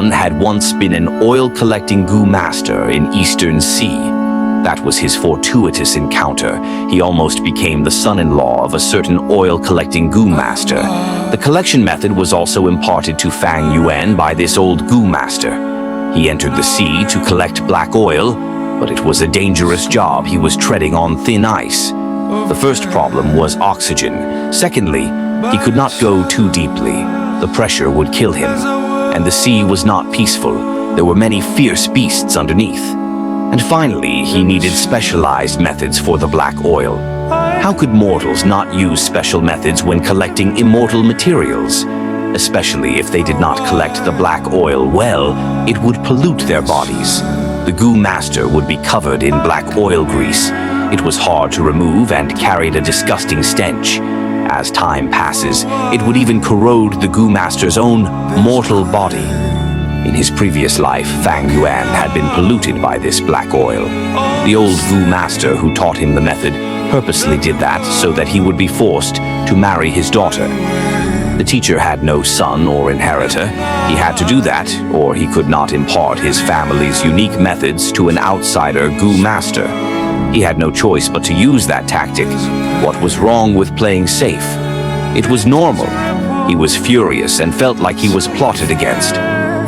Yuan had once been an oil-collecting goo master in Eastern Sea. That was his fortuitous encounter. He almost became the son-in-law of a certain oil-collecting goo master. The collection method was also imparted to Fang Yuan by this old goo master. He entered the sea to collect black oil, but it was a dangerous job. He was treading on thin ice. The first problem was oxygen. Secondly, he could not go too deeply. The pressure would kill him. And the sea was not peaceful. There were many fierce beasts underneath. And finally, he needed specialized methods for the black oil. How could mortals not use special methods when collecting immortal materials? Especially if they did not collect the black oil well, it would pollute their bodies. The goo master would be covered in black oil grease. It was hard to remove and carried a disgusting stench. As time passes, it would even corrode the goo master's own mortal body. In his previous life, Fang Yuan had been polluted by this black oil. The old goo master who taught him the method purposely did that so that he would be forced to marry his daughter. The teacher had no son or inheritor. He had to do that, or he could not impart his family's unique methods to an outsider goo master. He had no choice but to use that tactic. What was wrong with playing safe? It was normal. He was furious and felt like he was plotted against.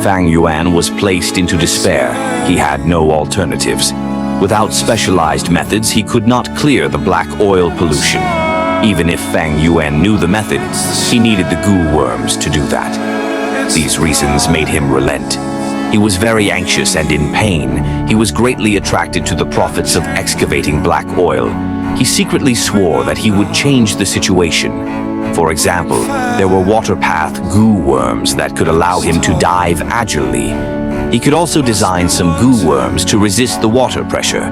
Fang Yuan was placed into despair. He had no alternatives. Without specialized methods, he could not clear the black oil pollution. Even if Fang Yuan knew the method, he needed the goo worms to do that. These reasons made him relent. He was very anxious and in pain. He was greatly attracted to the profits of excavating black oil. He secretly swore that he would change the situation. For example, there were water-path goo worms that could allow him to dive agilely. He could also design some goo worms to resist the water pressure.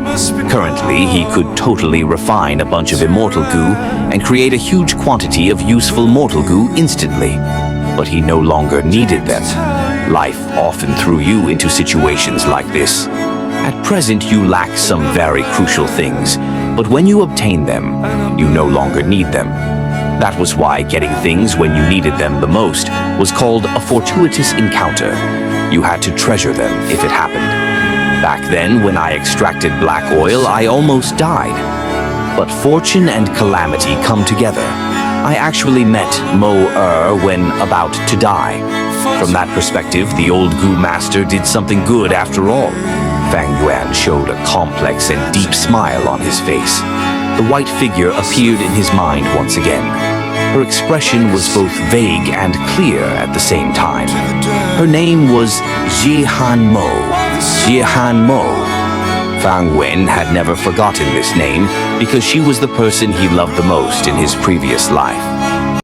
Currently, he could totally refine a bunch of immortal goo and create a huge quantity of useful mortal goo instantly. But he no longer needed them. Life often threw you into situations like this. At present, you lack some very crucial things, but when you obtain them, you no longer need them. That was why getting things when you needed them the most was called a fortuitous encounter. You had to treasure them if it happened. Back then, when I extracted black oil, I almost died. But fortune and calamity come together. I actually met Mo when about to die. From that perspective, the old goo master did something good after all. Fang Yuan showed a complex and deep smile on his face. The white figure appeared in his mind once again. Her expression was both vague and clear at the same time. Her name was Jihan Mo. Jihan Mo. Fang Yuan had never forgotten this name because she was the person he loved the most in his previous life.